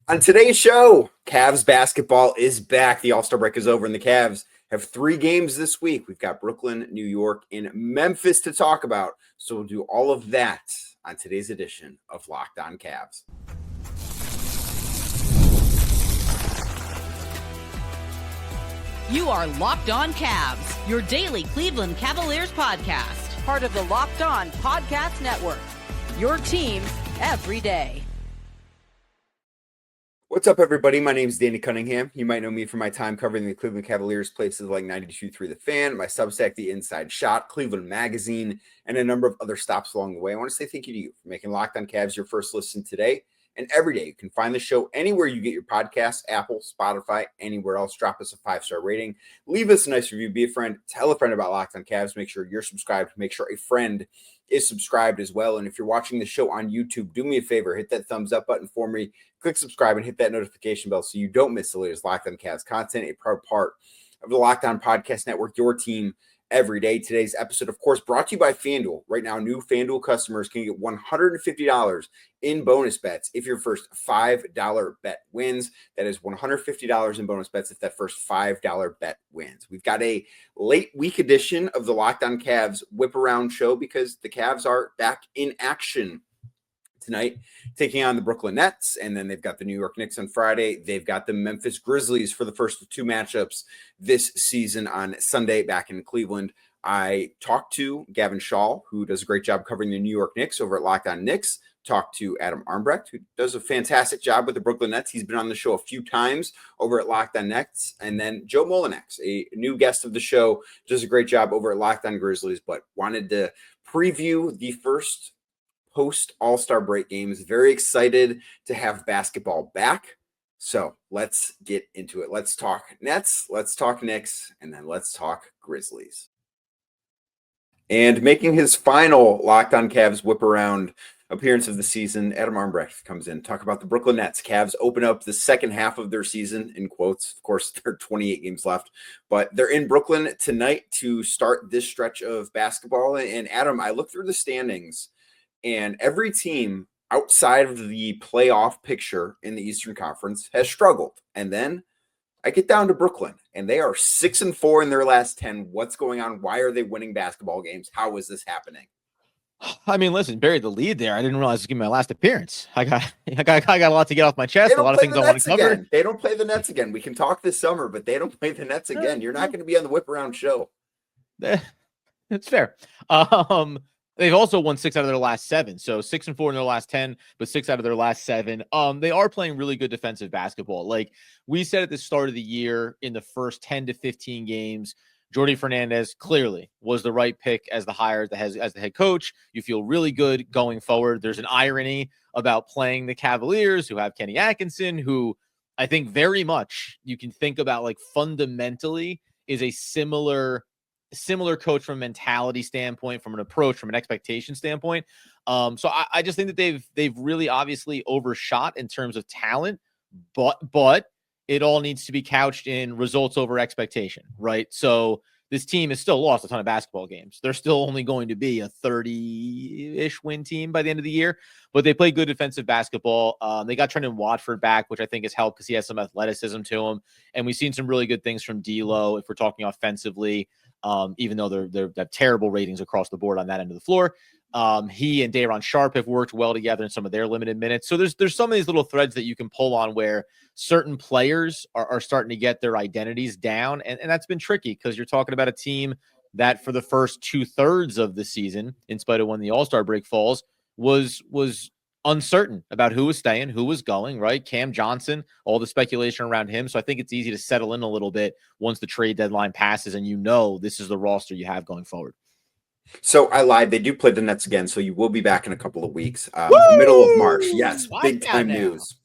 On today's show, Cavs basketball is back. The All-Star break is over, and the Cavs have 3 games this week. We've got Brooklyn, New York, and Memphis to talk about. So we'll do all of that on today's edition of Locked On Cavs. You are Locked On Cavs, your daily Cleveland Cavaliers podcast. Part of the Locked On Podcast Network, your team every day. What's up, everybody? My name is Danny Cunningham. You might know me from my time covering the Cleveland Cavaliers, places like 92.3 The Fan, my Substack, The Inside Shot, Cleveland Magazine, and a number of other stops along the way. I want to say thank you to you for making Locked On Cavs your first listen today and every day. You can find the show anywhere you get your podcasts, Apple, Spotify, anywhere else. Drop us a 5-star rating. Leave us a nice review. Be a friend. Tell a friend about Locked On Cavs. Make sure you're subscribed. Make sure a friend is subscribed as well. And if you're watching the show on YouTube, do me a favor. Hit that thumbs up button for me. Click subscribe and hit that notification bell so you don't miss the latest Locked On Cavs content, a proud part of the Locked On Podcast Network, your team every day. Today's episode, of course, brought to you by FanDuel. Right now, new FanDuel customers can get $150 in bonus bets if your first $5 bet wins. That is $150 in bonus bets if that first $5 bet wins. We've got a late week edition of the Locked On Cavs Whip Around show because the Cavs are back in action tonight, taking on the Brooklyn Nets, and then they've got the New York Knicks on Friday. They've got the Memphis Grizzlies for the first of 2 matchups this season on Sunday back in Cleveland. I talked to Gavin Schall, who does a great job covering the New York Knicks over at Locked On Knicks. Talked to Adam Armbrecht, who does a fantastic job with the Brooklyn Nets. He's been on the show a few times over at Locked On Nets. And then Joe Mullinax, a new guest of the show, does a great job over at Locked On Grizzlies, but wanted to preview the first post All-Star break games. Very excited to have basketball back. So let's get into it. Let's talk Nets, let's talk Knicks, and then let's talk Grizzlies. And making his final Locked On Cavs whip around appearance of the season, Adam Armbrecht comes in. Talk about the Brooklyn Nets. Cavs open up the second half of their season, in quotes. Of course, there are 28 games left, but they're in Brooklyn tonight to start this stretch of basketball. And Adam, I looked through the standings, and every team outside of the playoff picture in the Eastern Conference has struggled. And then I get down to Brooklyn, and they are 6-4 in their last 10. What's going on? Why are they winning basketball games? How is this happening? I mean, listen, buried the lead there. I didn't realize it was going to be my last appearance. I got a lot to get off my chest. A lot of things I want to cover. Again. They don't play the Nets again. We can talk this summer, but they don't play the Nets again. You're not going to be on the whip around show. It's fair. They've also won 6 out of their last 7. So 6-4 in their last 10, but 6 out of their last 7. They are playing really good defensive basketball. Like we said at the start of the year, in the first 10 to 15 games, Jordi Fernandez clearly was the right pick as the hire as the head coach. You feel really good going forward. There's an irony about playing the Cavaliers, who have Kenny Atkinson, who I think very much you can think about like fundamentally is a similar coach from a mentality standpoint, from an approach, from an expectation standpoint. So I just think that they've really obviously overshot in terms of talent, but it all needs to be couched in results over expectation, right? So this team has still lost a ton of basketball games. They're still only going to be a 30-ish win team by the end of the year, but they play good defensive basketball. They got Trendon Watford back, which I think has helped because he has some athleticism to him. And we've seen some really good things from D'Lo if we're talking offensively, even though they have terrible ratings across the board on that end of the floor. He and Day'Ron Sharpe have worked well together in some of their limited minutes. So there's some of these little threads that you can pull on where certain players are starting to get their identities down. And that's been tricky because you're talking about a team that for the first 2/3 of the season, in spite of when the All-Star break falls, was uncertain about who was staying, who was going, right? Cam Johnson, all the speculation around him. So I think it's easy to settle in a little bit once the trade deadline passes and this is the roster you have going forward. So I lied. They do play the Nets again, so you will be back in a couple of weeks. Middle of March. Yes, big time news.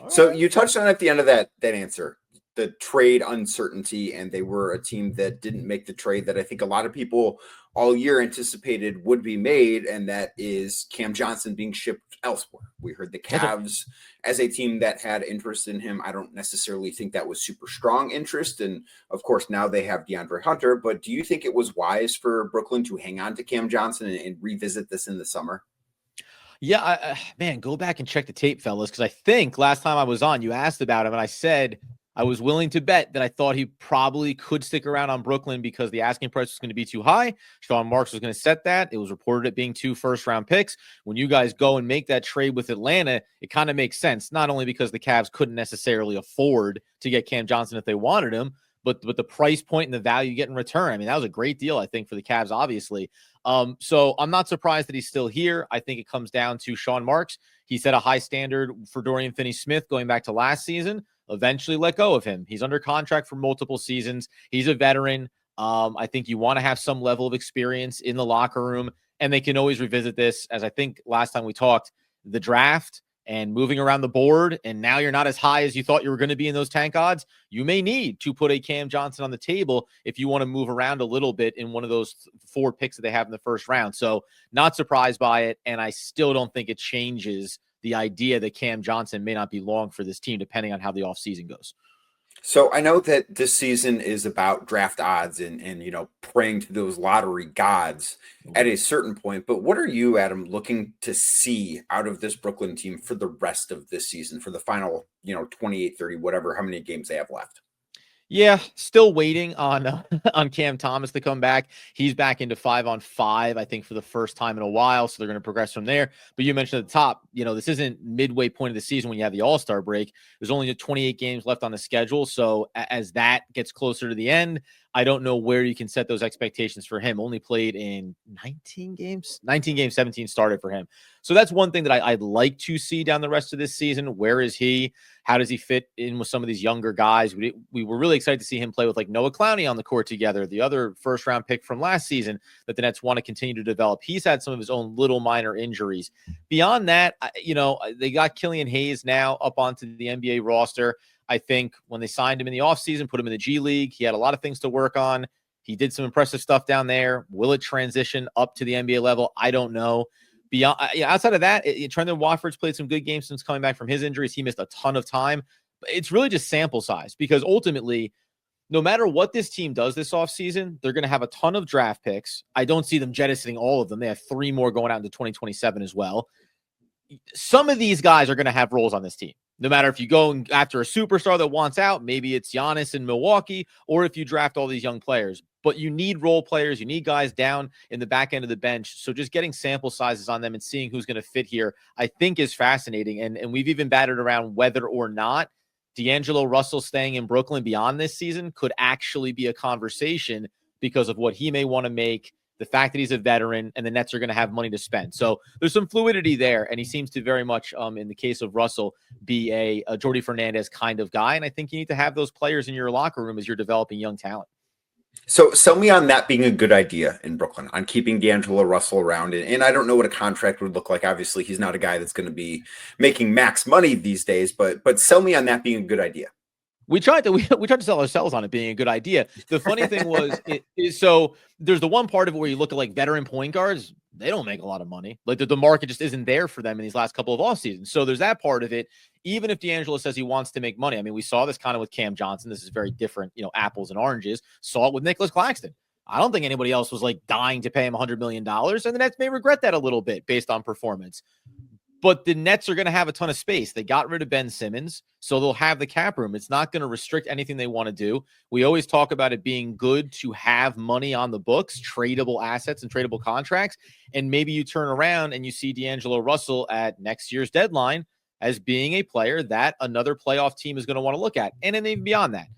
So you touched on at the end of that answer, the trade uncertainty, and they were a team that didn't make the trade that I think a lot of people all year anticipated would be made, and that is Cam Johnson being shipped elsewhere. We heard the Cavs as a team that had interest in him. I don't necessarily think that was super strong interest, and of course now they have DeAndre Hunter, but do you think it was wise for Brooklyn to hang on to Cam Johnson and revisit this in the summer? Yeah, man, go back and check the tape, fellas, because I think last time I was on, you asked about him, and I said I was willing to bet that I thought he probably could stick around on Brooklyn because the asking price was going to be too high. Sean Marks was going to set that. It was reported it being 2 first-round picks. When you guys go and make that trade with Atlanta, it kind of makes sense, not only because the Cavs couldn't necessarily afford to get Cam Johnson if they wanted him, but the price point and the value you get in return. I mean, that was a great deal, I think, for the Cavs, obviously. So I'm not surprised that he's still here. I think it comes down to Sean Marks. He set a high standard for Dorian Finney-Smith going back to last season, eventually let go of him. He's under contract for multiple seasons. He's a veteran. I think you want to have some level of experience in the locker room, and they can always revisit this. As I think last time we talked, the draft and moving around the board, and now you're not as high as you thought you were going to be in those tank odds, you may need to put a Cam Johnson on the table if you want to move around a little bit in one of those 4 picks that they have in the first round. So not surprised by it, and I still don't think it changes the idea that Cam Johnson may not be long for this team, depending on how the offseason goes. So I know that this season is about draft odds and praying to those lottery gods at a certain point. But what are you, Adam, looking to see out of this Brooklyn team for the rest of this season, for the final, 28, 30, whatever, how many games they have left? Yeah, still waiting on on Cam Thomas to come back. He's back into 5-on-5, I think, for the first time in a while. So they're going to progress from there. But you mentioned at the top, this isn't midway point of the season when you have the All-Star break. There's only 28 games left on the schedule. So as that gets closer to the end, I don't know where you can set those expectations for him. Only played in 19 games, 17 started for him. So that's one thing that I'd like to see down the rest of this season. Where is he? How does he fit in with some of these younger guys? We were really excited to see him play with like Noah Clowney on the court together, the other first-round pick from last season that the Nets want to continue to develop. He's had some of his own little minor injuries. Beyond that, they got Killian Hayes now up onto the NBA roster. I think when they signed him in the offseason, put him in the G League, he had a lot of things to work on. He did some impressive stuff down there. Will it transition up to the NBA level? I don't know. Beyond, outside of that, Trendon Watford's played some good games since coming back from his injuries. He missed a ton of time. But it's really just sample size because ultimately, no matter what this team does this offseason, they're going to have a ton of draft picks. I don't see them jettisoning all of them. They have 3 more going out into 2027 as well. Some of these guys are going to have roles on this team. No matter if you go after a superstar that wants out, maybe it's Giannis in Milwaukee, or if you draft all these young players. But you need role players. You need guys down in the back end of the bench. So just getting sample sizes on them and seeing who's going to fit here, I think is fascinating. And we've even batted around whether or not D'Angelo Russell staying in Brooklyn beyond this season could actually be a conversation because of what he may want to make, the fact that he's a veteran, and the Nets are going to have money to spend. So there's some fluidity there, and he seems to very much, in the case of Russell, be a Jordy Fernandez kind of guy. And I think you need to have those players in your locker room as you're developing young talent. So sell me on that being a good idea in Brooklyn, on keeping D'Angelo Russell around. And I don't know what a contract would look like. Obviously, he's not a guy that's going to be making max money these days, but sell me on that being a good idea. We tried to sell ourselves on it being a good idea. The funny thing was, so there's the one part of it where you look at like veteran point guards, they don't make a lot of money. Like the market just isn't there for them in these last couple of off seasons. So there's that part of it. Even if D'Angelo says he wants to make money, I mean, we saw this kind of with Cam Johnson. This is very different, apples and oranges. Saw it with Nicholas Claxton. I don't think anybody else was like dying to pay him $100 million, and the Nets may regret that a little bit based on performance. But the Nets are going to have a ton of space. They got rid of Ben Simmons, so they'll have the cap room. It's not going to restrict anything they want to do. We always talk about it being good to have money on the books, tradable assets and tradable contracts. And maybe you turn around and you see D'Angelo Russell at next year's deadline as being a player that another playoff team is going to want to look at. And then even beyond that,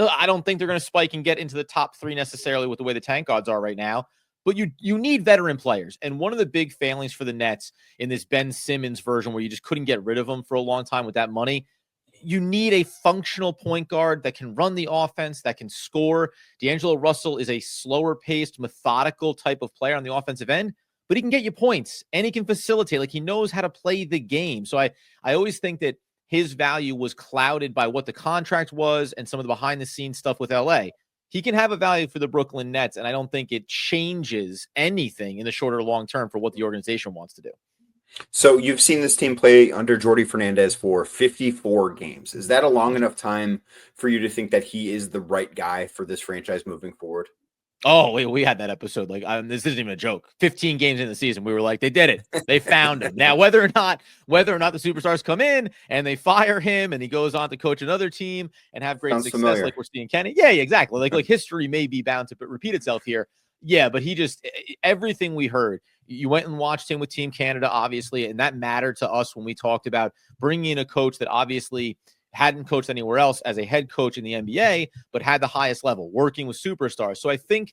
I don't think they're going to spike and get into the top 3 necessarily with the way the tank odds are right now. But you need veteran players. And one of the big failings for the Nets in this Ben Simmons version where you just couldn't get rid of him for a long time with that money, you need a functional point guard that can run the offense, that can score. D'Angelo Russell is a slower-paced, methodical type of player on the offensive end, but he can get you points, and he can facilitate. Like, he knows how to play the game. So I always think that his value was clouded by what the contract was and some of the behind-the-scenes stuff with L.A., he can have a value for the Brooklyn Nets, and I don't think it changes anything in the short or long term for what the organization wants to do. So you've seen this team play under Jordy Fernandez for 54 games. Is that a long enough time for you to think that he is the right guy for this franchise moving forward? Oh, we had that episode. Like, this isn't even a joke. 15 games in the season, we were like, they did it. They found him. Now, whether or not the superstars come in and they fire him and he goes on to coach another team and have great success, familiar. like we're seeing Kenny. Yeah, exactly. Like history may be bound to repeat itself here. Yeah, but he just everything we heard. You went and watched him with Team Canada, obviously, and that mattered to us when we talked about bringing in a coach that obviously hadn't coached anywhere else as a head coach in the NBA, but had the highest level, working with superstars. So I think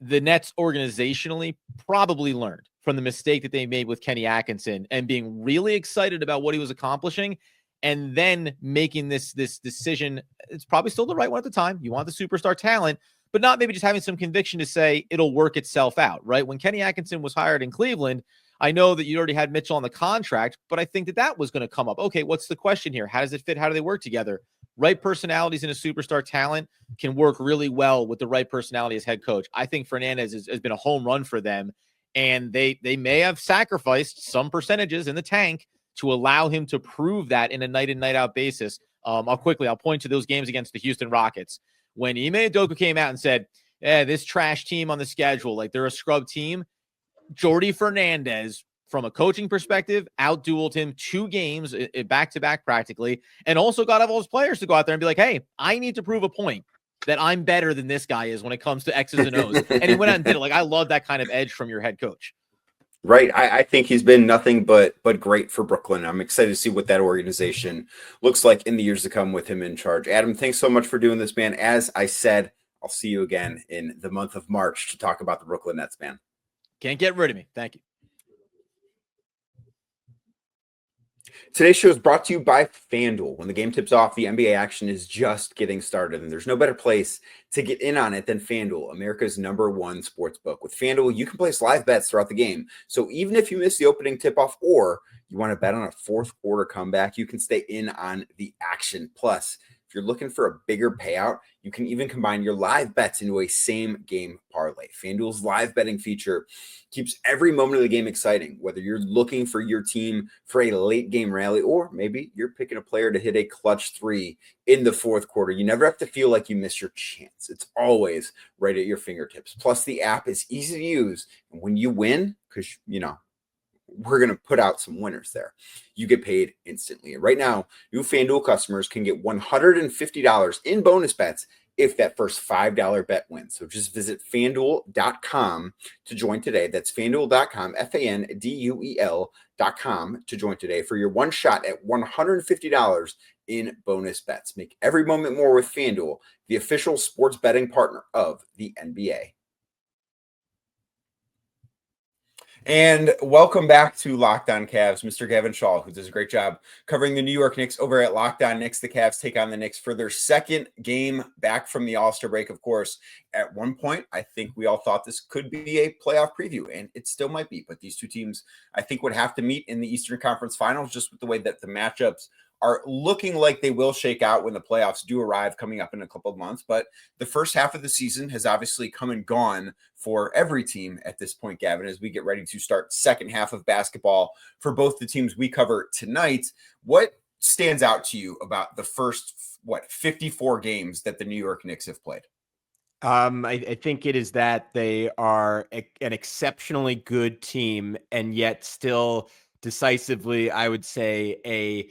the Nets organizationally probably learned from the mistake that they made with Kenny Atkinson and being really excited about what he was accomplishing and then making this decision. It's probably still the right one at the time. You want the superstar talent, but not maybe just having some conviction to say it'll work itself out, right? When Kenny Atkinson was hired in Cleveland, I know that you already had Mitchell on the contract, but I think that was going to come up. Okay, what's the question here? How does it fit? How do they work together? Right personalities and a superstar talent can work really well with the right personality as head coach. I think Fernandez has been a home run for them, and they may have sacrificed some percentages in the tank to allow him to prove that in a night in, night out basis. I'll point to those games against the Houston Rockets. When Ime Udoka came out and said, this trash team on the schedule, like they're a scrub team, Jordy Fernandez, from a coaching perspective, outdueled him 2 games back-to-back practically, and also got all his players to go out there and be like, hey, I need to prove a point that I'm better than this guy is when it comes to X's and O's. And he went out and did it. Like, I love that kind of edge from your head coach. Right. I think he's been nothing but great for Brooklyn. I'm excited to see what that organization looks like in the years to come with him in charge. Adam, thanks so much for doing this, man. As I said, I'll see you again in the month of March to talk about the Brooklyn Nets, man. Can't get rid of me. Thank you. Today's show is brought to you by FanDuel. When the game tips off, the NBA action is just getting started, and there's no better place to get in on it than FanDuel, America's #1 sports book. With FanDuel, you can place live bets throughout the game. So even if you miss the opening tip-off or you want to bet on a fourth quarter comeback, you can stay in on the action. Plus, if you're looking for a bigger payout, you can even combine your live bets into a same game parlay. FanDuel's live betting feature keeps every moment of the game exciting, whether you're looking for your team for a late game rally or maybe you're picking a player to hit a clutch 3 in the fourth quarter. You never have to feel like you missed your chance. It's always right at your fingertips. Plus, the app is easy to use. And when you win, because, we're going to put out some winners there, you get paid instantly. Right now, new FanDuel customers can get $150 in bonus bets if that first $5 bet wins. So just visit FanDuel.com to join today. That's FanDuel.com, FanDuel.com to join today for your one shot at $150 in bonus bets. Make every moment more with FanDuel, the official sports betting partner of the NBA. And welcome back to Locked On Cavs, Mr. Gavin Schall, who does a great job covering the New York Knicks over at Locked On Knicks. The Cavs take on the Knicks for their second game back from the All-Star break. Of course, at one point, I think we all thought this could be a playoff preview, and it still might be. But these two teams, I think, would have to meet in the Eastern Conference Finals just with the way that the matchups are looking like they will shake out when the playoffs do arrive coming up in a couple of months. But the first half of the season has obviously come and gone for every team at this point, Gavin, as we get ready to start second half of basketball for both the teams we cover tonight. What stands out to you about the first, 54 games that the New York Knicks have played? I think it is that they are an exceptionally good team, and yet still decisively, I would say,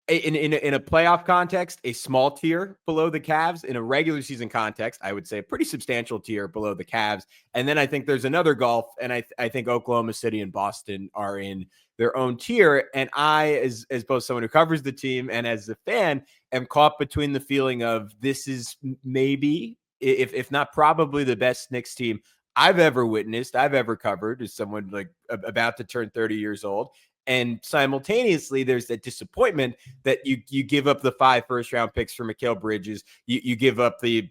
in a playoff context, a small tier below the Cavs. In a regular season context, I would say a pretty substantial tier below the Cavs. And then I think there's another gulf, and I think Oklahoma City and Boston are in their own tier. And I, as both someone who covers the team and as a fan, am caught between the feeling of this is maybe, if not probably, the best Knicks team I've ever witnessed, I've ever covered, as someone like about to turn 30 years old. And simultaneously, there's that disappointment that you give up the 5 first-round picks for Mikal Bridges. You give up the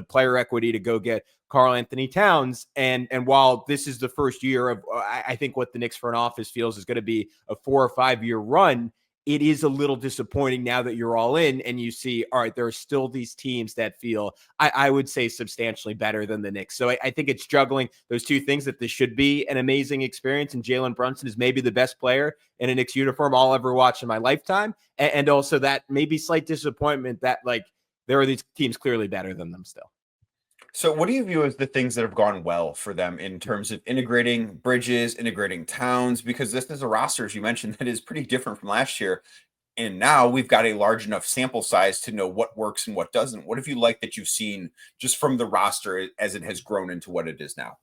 player equity to go get Karl-Anthony Towns. And while this is the first year of, I think what the Knicks front office feels is going to be a 4 or 5 year run, it is a little disappointing now that you're all in and you see, all right, there are still these teams that feel, I would say, substantially better than the Knicks. So I think it's juggling those two things, that this should be an amazing experience, and Jalen Brunson is maybe the best player in a Knicks uniform I'll ever watch in my lifetime. And also that maybe slight disappointment that, like, there are these teams clearly better than them still. So what do you view as the things that have gone well for them in terms of integrating Bridges, integrating Towns? Because this is a roster, as you mentioned, that is pretty different from last year. And now we've got a large enough sample size to know what works and what doesn't. What have you liked that you've seen just from the roster as it has grown into what it is now?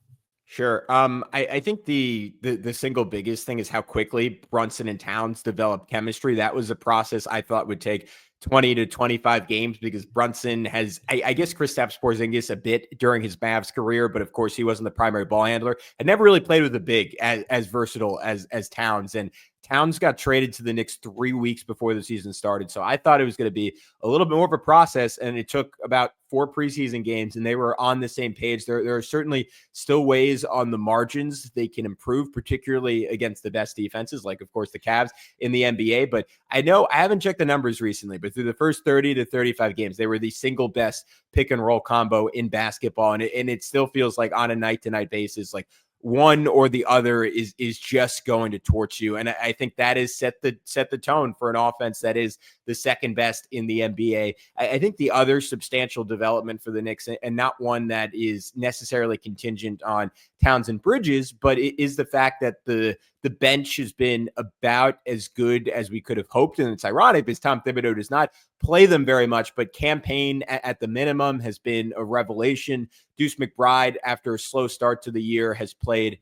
Sure. I think the single biggest thing is how quickly Brunson and Towns developed chemistry. That was a process I thought would take 20 to 25 games because Brunson has, I guess, Kristaps Porzingis a bit during his Mavs career, but of course he wasn't the primary ball handler. I never really played with a big as versatile as Towns. And Towns got traded to the Knicks 3 weeks before the season started. So I thought it was going to be a little bit more of a process, and it took about 4 preseason games, and they were on the same page. There are certainly still ways on the margins they can improve, particularly against the best defenses, like, of course, the Cavs in the NBA. But I know I haven't checked the numbers recently, but through the first 30 to 35 games, they were the single best pick and roll combo in basketball. And it still feels like on a night-to-night basis, like one or the other is just going to torch you. And I think that is set the tone for an offense that is the second best in the NBA. I think the other substantial development for the Knicks, and not one that is necessarily contingent on Towns and Bridges, but it is the fact that the bench has been about as good as we could have hoped. And it's ironic because Tom Thibodeau does not play them very much, but Campaign at the minimum has been a revelation. Deuce McBride, after a slow start to the year, has played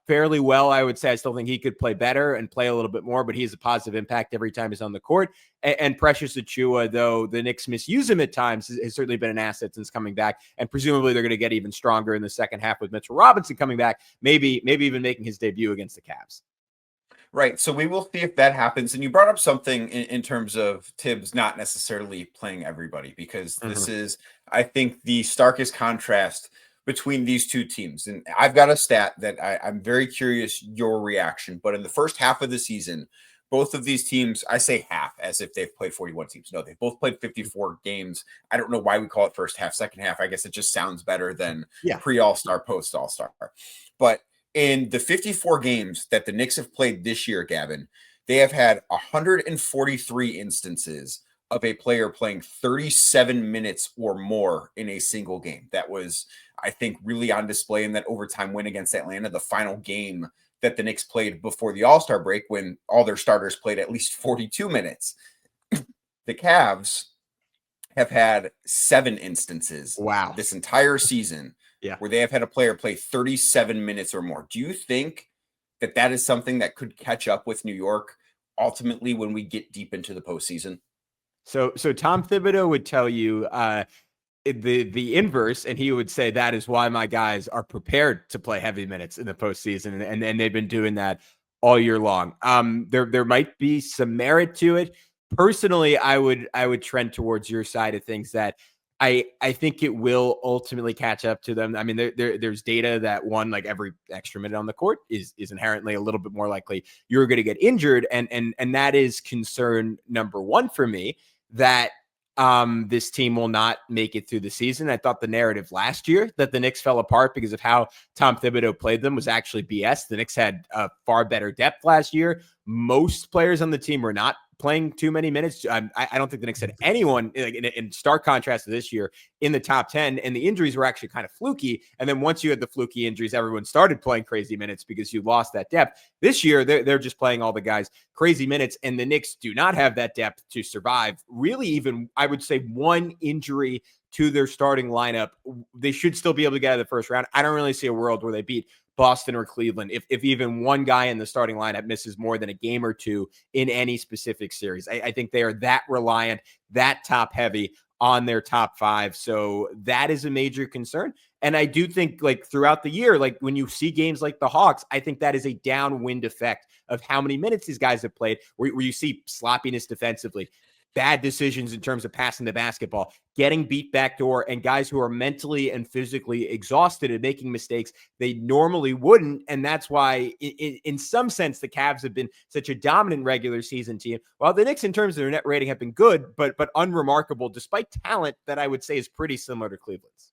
fairly well. I would say I still think he could play better and play a little bit more, but he has a positive impact every time he's on the court. And Precious Achiuwa, though the Knicks misuse him at times, has certainly been an asset since coming back. And presumably they're going to get even stronger in the second half with Mitchell Robinson coming back, maybe even making his debut against the Cavs. Right. So we will see if that happens. And you brought up something in terms of Tibbs not necessarily playing everybody, because this is, I think, the starkest contrast between these two teams. And I've got a stat that I'm very curious your reaction. But in the first half of the season, both of these teams, I say half as if they've played 41 teams. No, they've both played 54 games. I don't know why we call it first half, second half. I guess it just sounds better than pre-All-Star, post-All-Star. But in the 54 games that the Knicks have played this year, Gavin, they have had 143 instances of a player playing 37 minutes or more in a single game. That was, I think, really on display in that overtime win against Atlanta, the final game that the Knicks played before the All-Star break when all their starters played at least 42 minutes. The Cavs have had 7 instances this entire season where they have had a player play 37 minutes or more. Do you think that that is something that could catch up with New York ultimately when we get deep into the postseason? So Tom Thibodeau would tell you the inverse, and he would say that is why my guys are prepared to play heavy minutes in the postseason, and they've been doing that all year long. There might be some merit to it. Personally, I would trend towards your side of things, that I think it will ultimately catch up to them. I mean, there's data that like every extra minute on the court is inherently a little bit more likely you're going to get injured, and that is concern number one for me, that this team will not make it through the season. I thought the narrative last year that the Knicks fell apart because of how Tom Thibodeau played them was actually BS. The Knicks had a far better depth last year. Most players on the team were not playing too many minutes. I don't think the Knicks had anyone in stark contrast to this year in the top 10, and the injuries were actually kind of fluky. And then once you had the fluky injuries, everyone started playing crazy minutes because you lost that depth. This year, they're just playing all the guys crazy minutes, and the Knicks do not have that depth to survive. Really, even I would say one injury to their starting lineup, they should still be able to get out of the first round. I don't really see a world where they beat Boston or Cleveland if even one guy in the starting lineup misses more than a game or two in any specific series. I think they are that reliant, that top heavy on their top 5. So that is a major concern. And I do think, like, throughout the year, like when you see games like the Hawks, I think that is a downwind effect of how many minutes these guys have played, where you see sloppiness defensively, bad decisions in terms of passing the basketball, getting beat backdoor, and guys who are mentally and physically exhausted and making mistakes they normally wouldn't. And that's why, in some sense, the Cavs have been such a dominant regular season team, while the Knicks, in terms of their net rating, have been good, but unremarkable, despite talent that I would say is pretty similar to Cleveland's.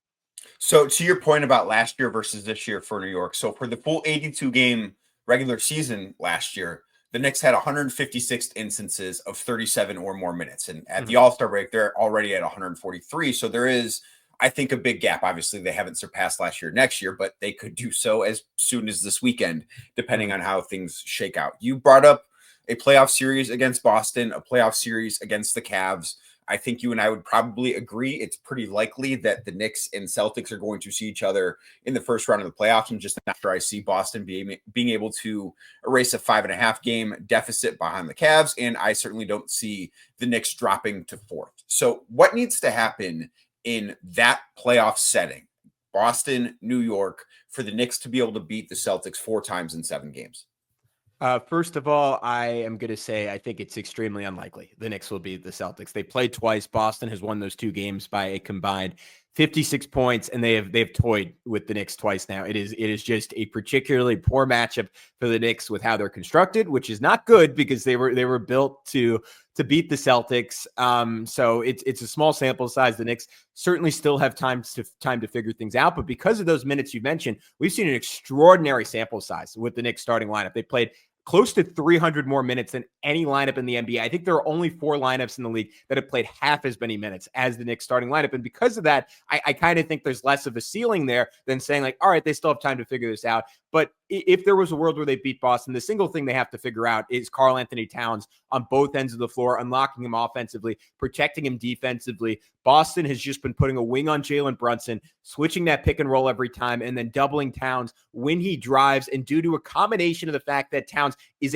So to your point about last year versus this year for New York, so for the full 82-game regular season last year, the Knicks had 156 instances of 37 or more minutes. And at the All-Star break, they're already at 143. So there is I think a big gap. Obviously, they haven't surpassed last year next year, but they could do so as soon as this weekend, depending on how things shake out. You brought up a playoff series against Boston, a playoff series against the Cavs. I think you and I would probably agree it's pretty likely that the Knicks and Celtics are going to see each other in the first round of the playoffs. And just after I see Boston being able to erase a 5.5 game deficit behind the Cavs, and I certainly don't see the Knicks dropping to fourth. So what needs to happen in that playoff setting, Boston, New York, for the Knicks to be able to beat the Celtics 4 times in 7 games? First of all, I am going to say I think it's extremely unlikely the Knicks will beat the Celtics. They played twice. Boston has won those 2 games by a combined 56 points, and they've toyed with the Knicks twice now. It is just a particularly poor matchup for the Knicks with how they're constructed, which is not good because they were built to beat the Celtics. So it's a small sample size. The Knicks certainly still have time to figure things out, but because of those minutes you mentioned, we've seen an extraordinary sample size with the Knicks starting lineup. They played close to 300 more minutes than any lineup in the NBA. I think there are only 4 lineups in the league that have played half as many minutes as the Knicks starting lineup. And because of that, I kind of think there's less of a ceiling there than saying like, all right, they still have time to figure this out. But if there was a world where they beat Boston, the single thing they have to figure out is Karl-Anthony Towns on both ends of the floor, unlocking him offensively, protecting him defensively. Boston has just been putting a wing on Jalen Brunson, switching that pick and roll every time, and then doubling Towns when he drives. And due to a combination of the fact that Towns is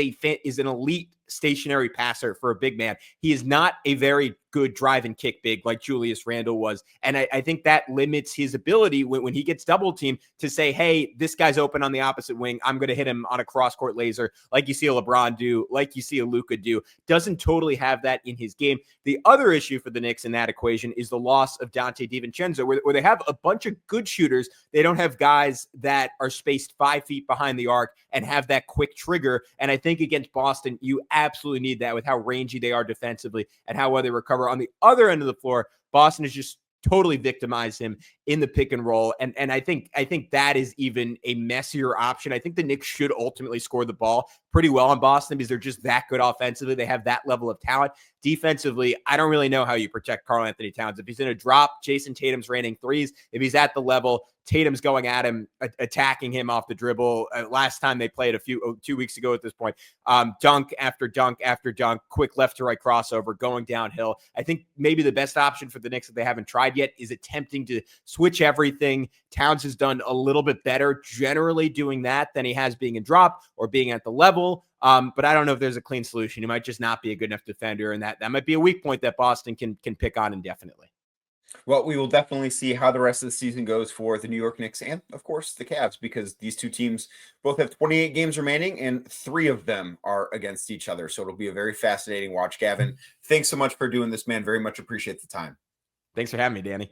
an elite stationary passer for a big man, he is not a very good drive and kick big like Julius Randle was. And I think that limits his ability when he gets double teamed to say, hey, this guy's open on the opposite wing. I'm going to hit him on a cross court laser like you see a LeBron do, like you see a Luka do. Doesn't totally have that in his game. The other issue for the Knicks in that equation is the loss of Dante DiVincenzo, where they have a bunch of good shooters. They don't have guys that are spaced 5 feet behind the arc and have that quick trigger. And I think against Boston, you absolutely need that with how rangy they are defensively and how well they recover. On the other end of the floor, Boston has just totally victimized him in the pick and roll. And I think that is even a messier option. I think the Knicks should ultimately score the ball pretty well on Boston because they're just that good offensively. They have that level of talent. Defensively, I don't really know how you protect Karl-Anthony Towns. If he's in a drop, Jason Tatum's raining threes. If he's at the level, Tatum's going at him, attacking him off the dribble. Last time they played 2 weeks ago at this point, dunk after dunk after dunk, quick left to right crossover, going downhill. I think maybe the best option for the Knicks that they haven't tried yet is attempting to switch everything. Towns has done a little bit better generally doing that than he has being in drop or being at the level. But I don't know if there's a clean solution. He might just not be a good enough defender, and that might be a weak point that Boston can pick on indefinitely. Well, we will definitely see how the rest of the season goes for the New York Knicks and, of course, the Cavs, because these two teams both have 28 games remaining and 3 of them are against each other. So it'll be a very fascinating watch. Gavin, thanks so much for doing this, man. Very much appreciate the time. Thanks for having me, Danny.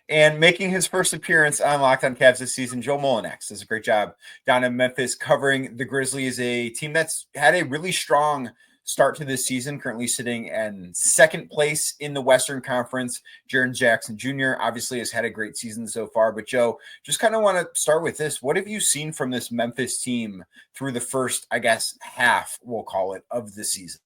And making his first appearance on Locked On Cavs this season, Joe Mullinax does a great job down in Memphis covering the Grizzlies, a team that's had a really strong start to this season, currently sitting in 2nd place in the Western Conference. Jaren Jackson Jr. obviously has had a great season so far. But Joe, just kind of want to start with this. What have you seen from this Memphis team through the first, I guess, half, we'll call it, of the season?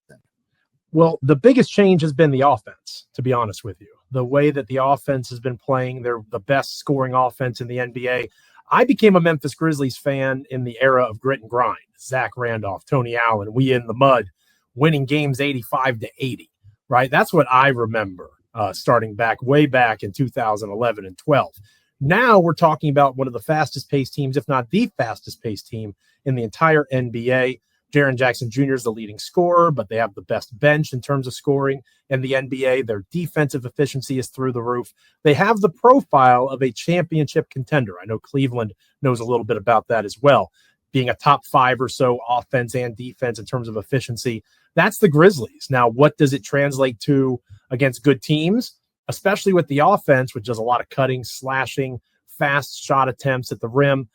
Well, the biggest change has been the offense, to be honest with you. The way that the offense has been playing, they're the best scoring offense in the NBA. I became a Memphis Grizzlies fan in the era of grit and grind. Zach Randolph, Tony Allen, we in the mud, winning games 85-80, right? That's what I remember starting way back in 2011 and 12. Now we're talking about one of the fastest paced teams, if not the fastest paced team in the entire NBA. Jaren Jackson Jr. is the leading scorer, but they have the best bench in terms of scoring in the NBA. Their defensive efficiency is through the roof. They have the profile of a championship contender. I know Cleveland knows a little bit about that as well, being a top 5 or so offense and defense in terms of efficiency. That's the Grizzlies. Now, what does it translate to against good teams, especially with the offense, which does a lot of cutting, slashing, fast shot attempts at the rim?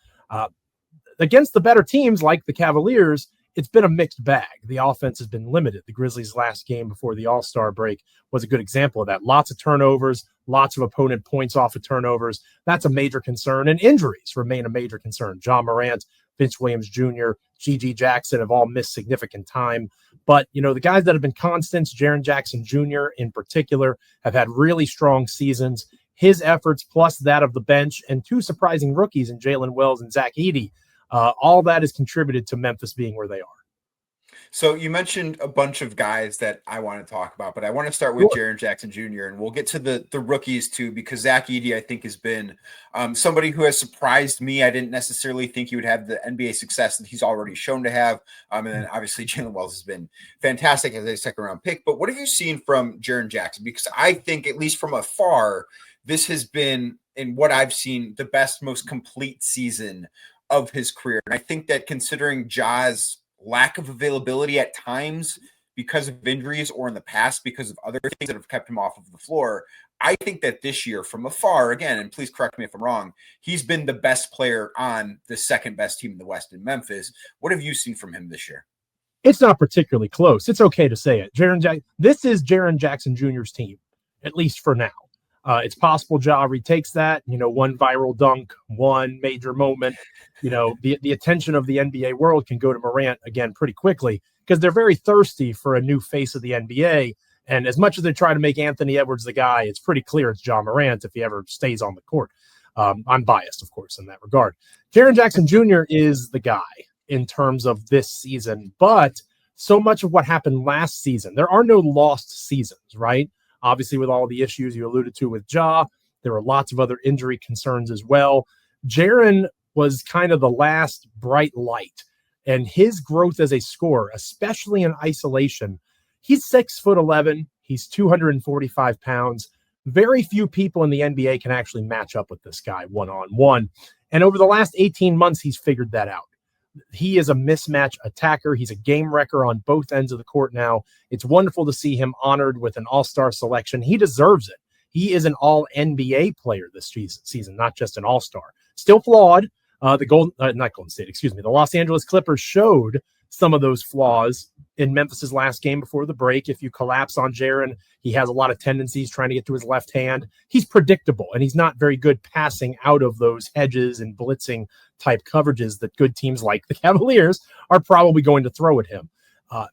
Against the better teams like the Cavaliers, it's been a mixed bag. The offense has been limited. The Grizzlies' last game before the All-Star break was a good example of that. Lots of turnovers, lots of opponent points off of turnovers. That's a major concern. And injuries remain a major concern. Ja Morant, Vince Williams Jr., G.G. Jackson have all missed significant time. But, the guys that have been constants, Jaren Jackson Jr. in particular, have had really strong seasons. His efforts plus that of the bench and two surprising rookies in Jalen Wells and Zach Edey, all that has contributed to Memphis being where they are. So you mentioned a bunch of guys that I want to talk about, but I want to start with Jaren Jackson Jr. and we'll get to the rookies too, because Zach Edey, I think, has been somebody who has surprised me. I didn't necessarily think he would have the NBA success that he's already shown to have. And then obviously Jalen Wells has been fantastic as a second-round pick. But what have you seen from Jaren Jackson? Because I think, at least from afar, this has been, in what I've seen, the best, most complete season of his career. And I think that, considering Ja's lack of availability at times because of injuries, or in the past because of other things that have kept him off of the floor, I think that this year, from afar, again, and please correct me if I'm wrong, he's been the best player on the second best team in the West in Memphis. What have you seen from him this year? It's not particularly close. It's okay to say it. This is Jaren Jackson Jr.'s team, at least for now. It's possible Ja retakes that, one viral dunk, one major moment, the attention of the NBA world can go to Morant again pretty quickly, because they're very thirsty for a new face of the NBA. And as much as they try to make Anthony Edwards the guy, it's pretty clear it's Ja Morant if he ever stays on the court. I'm biased, of course, in that regard. Jaren Jackson Jr. is the guy in terms of this season, but so much of what happened last season, there are no lost seasons, right? Obviously, with all the issues you alluded to with Ja, there were lots of other injury concerns as well. Jaren was kind of the last bright light, and his growth as a scorer, especially in isolation, he's 6'11", he's 245 pounds. Very few people in the NBA can actually match up with this guy one-on-one. And over the last 18 months, he's figured that out. He is a mismatch attacker. He's a game wrecker on both ends of the court now. It's wonderful to see him honored with an all-star selection. He deserves it. He is an all-NBA player this season, not just an all-star. Still flawed. The Los Angeles Clippers showed some of those flaws in Memphis' last game before the break. If you collapse on Jaren, he has a lot of tendencies trying to get to his left hand. He's predictable, and he's not very good passing out of those hedges and blitzing type coverages that good teams like the Cavaliers are probably going to throw at him.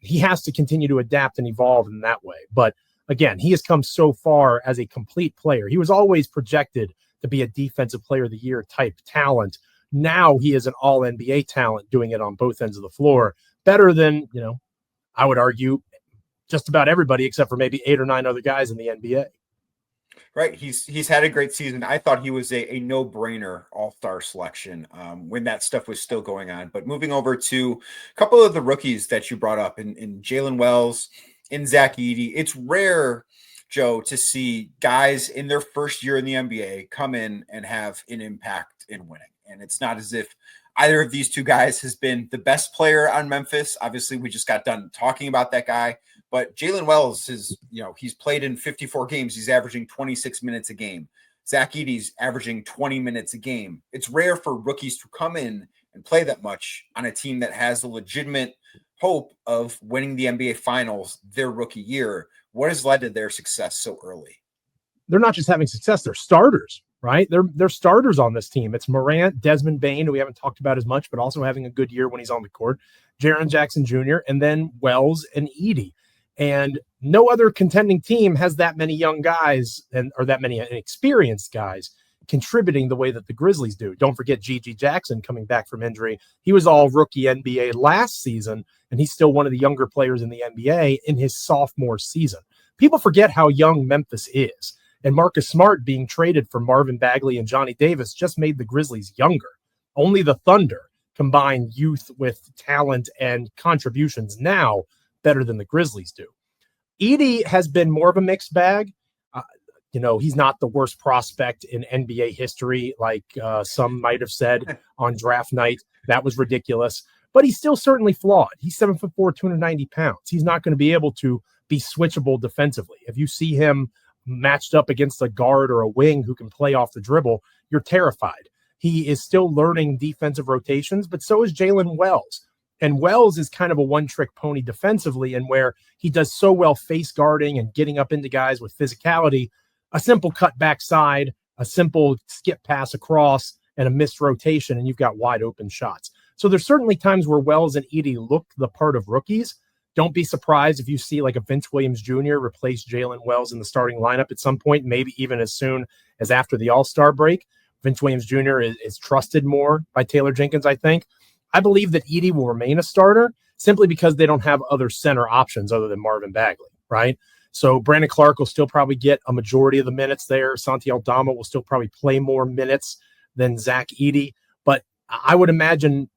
He has to continue to adapt and evolve in that way. But again, he has come so far as a complete player. He was always projected to be a defensive player of the year type talent. Now he is an all-NBA talent doing it on both ends of the floor. Better than, I would argue, just about everybody except for maybe 8 or 9 other guys in the NBA. Right. He's had a great season. I thought he was a no-brainer all-star selection when that stuff was still going on. But moving over to a couple of the rookies that you brought up in Jalen Wells, in Zach Edey, it's rare, Joe, to see guys in their first year in the NBA come in and have an impact in winning. And it's not as if either of these two guys has been the best player on Memphis. Obviously, we just got done talking about that guy. But Jalen Wells is, he's played in 54 games. He's averaging 26 minutes a game. Zach Edey's averaging 20 minutes a game. It's rare for rookies to come in and play that much on a team that has a legitimate hope of winning the NBA Finals their rookie year. What has led to their success so early? They're not just having success, they're starters, right? They're starters on this team. It's Morant, Desmond Bane, who we haven't talked about as much, but also having a good year when he's on the court, Jaren Jackson Jr., and then Wells and Edey. And no other contending team has that many young guys or that many inexperienced guys contributing the way that the Grizzlies do. Don't forget G.G. Jackson coming back from injury. He was all rookie NBA last season, and he's still one of the younger players in the NBA in his sophomore season. People forget how young Memphis is. And Marcus Smart being traded for Marvin Bagley and Johnny Davis just made the Grizzlies younger. Only the Thunder combine youth with talent and contributions now better than the Grizzlies do. Edey has been more of a mixed bag. He's not the worst prospect in NBA history, like some might have said on draft night. That was ridiculous. But he's still certainly flawed. He's 7'4", 290 pounds. He's not going to be able to be switchable defensively. If you see him matched up against a guard or a wing who can play off the dribble, you're terrified. He is still learning defensive rotations, but so is Jalen Wells. And Wells is kind of a one-trick pony defensively, and where he does so well face guarding and getting up into guys with physicality, a simple cut backside, a simple skip pass across, and a missed rotation, and you've got wide open shots. So there's certainly times where Wells and Edey look the part of rookies. Don't be surprised if you see like a Vince Williams Jr. replace Jalen Wells in the starting lineup at some point, maybe even as soon as after the All-Star break. Vince Williams Jr. is trusted more by Taylor Jenkins, I think. I believe that Edey will remain a starter simply because they don't have other center options other than Marvin Bagley, right? So Brandon Clark will still probably get a majority of the minutes there. Santi Aldama will still probably play more minutes than Zach Edey. But I would imagine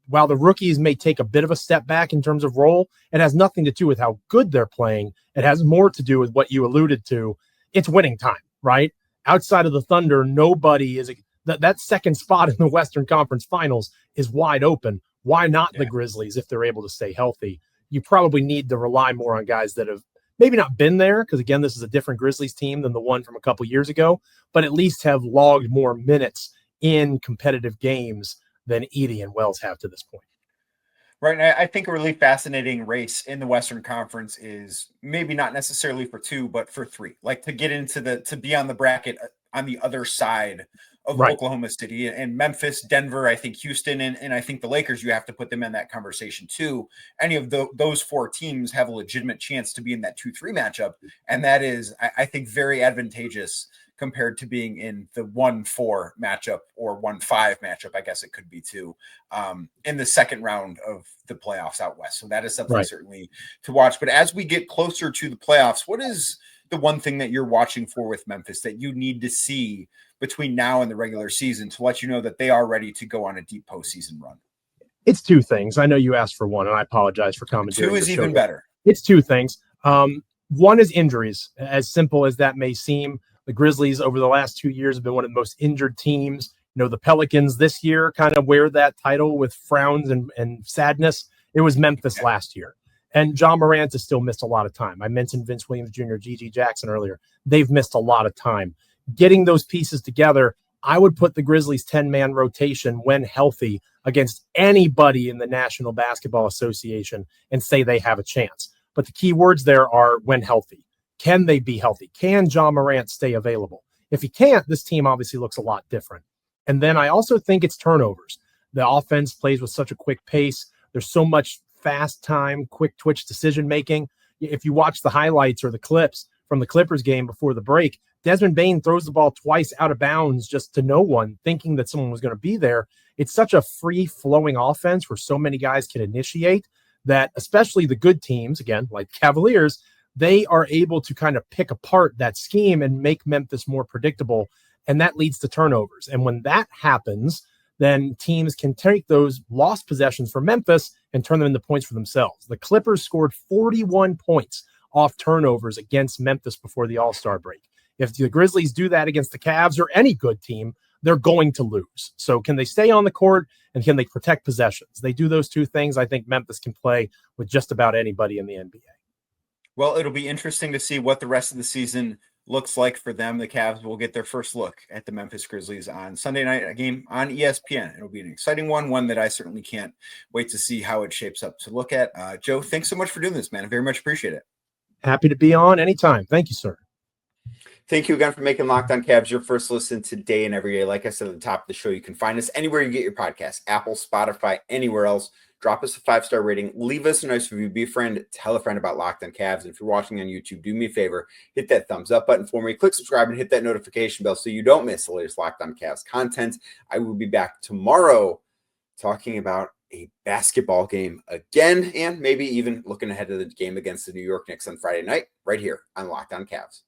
while the rookies may take a bit of a step back in terms of role, it has nothing to do with how good they're playing. It has more to do with what you alluded to. It's winning time, right? Outside of the Thunder, nobody is that second spot in the Western Conference Finals is wide open. Why not the Grizzlies if they're able to stay healthy? You probably need to rely more on guys that have maybe not been there, because again, this is a different Grizzlies team than the one from a couple years ago, but at least have logged more minutes in competitive games than Edey and Wells have to this point. Right. And I think a really fascinating race in the Western Conference is maybe not necessarily for 2, but for 3, like to get into to be on the bracket on the other side of Oklahoma City and Memphis, Denver, I think Houston, and I think the Lakers, you have to put them in that conversation too. Any of those 4 teams have a legitimate chance to be in that 2-3 matchup. And that is, I think, very advantageous compared to being in the 1-4 matchup or 1-5 matchup, I guess it could be too, in the second round of the playoffs out west. So that is something certainly to watch. But as we get closer to the playoffs, what is the one thing that you're watching for with Memphis that you need to see between now and the regular season to let you know that they are ready to go on a deep postseason run? It's 2 things. I know you asked for one, and I apologize for commenting. 2 is even better. It's 2 things. One is injuries. As simple as that may seem, the Grizzlies over the last 2 years have been one of the most injured teams. You know, the Pelicans this year kind of wear that title with frowns and sadness. It was Memphis last year. And John Morant has still missed a lot of time. I mentioned Vince Williams Jr., G.G. Jackson earlier. They've missed a lot of time. Getting those pieces together, I would put the Grizzlies' 10-man rotation when healthy against anybody in the National Basketball Association and say they have a chance. But the key words there are when healthy. Can they be healthy? Can John Morant stay available? If he can't, this team obviously looks a lot different. And then I also think it's turnovers. The offense plays with such a quick pace. There's so much fast time, quick twitch decision-making. If you watch the highlights or the clips from the Clippers game before the break, Desmond Bane throws the ball twice out of bounds just to no one, thinking that someone was going to be there. It's such a free-flowing offense where so many guys can initiate that, especially the good teams, again, like Cavaliers, they are able to kind of pick apart that scheme and make Memphis more predictable, and that leads to turnovers. And when that happens, then teams can take those lost possessions from Memphis and turn them into points for themselves. The Clippers scored 41 points off turnovers against Memphis before the All-Star break. If the Grizzlies do that against the Cavs or any good team, they're going to lose. So can they stay on the court and can they protect possessions? They do those 2 things. I think Memphis can play with just about anybody in the NBA. Well, it'll be interesting to see what the rest of the season looks like for them. The Cavs will get their first look at the Memphis Grizzlies on Sunday night, a game on ESPN. It'll be an exciting one that I certainly can't wait to see how it shapes up to look at. Joe, thanks so much for doing this, man. I very much appreciate it. Happy to be on anytime. Thank you, sir. Thank you again for making Locked On Cavs your first listen today and every day. Like I said at the top of the show, you can find us anywhere you get your podcasts, Apple, Spotify, anywhere else. Drop us a 5-star rating. Leave us a nice review. Be a friend. Tell a friend about Locked On Cavs. And if you're watching on YouTube, do me a favor. Hit that thumbs up button for me. Click subscribe and hit that notification bell so you don't miss the latest Locked On Cavs content. I will be back tomorrow talking about a basketball game again and maybe even looking ahead to the game against the New York Knicks on Friday night right here on Locked On Cavs.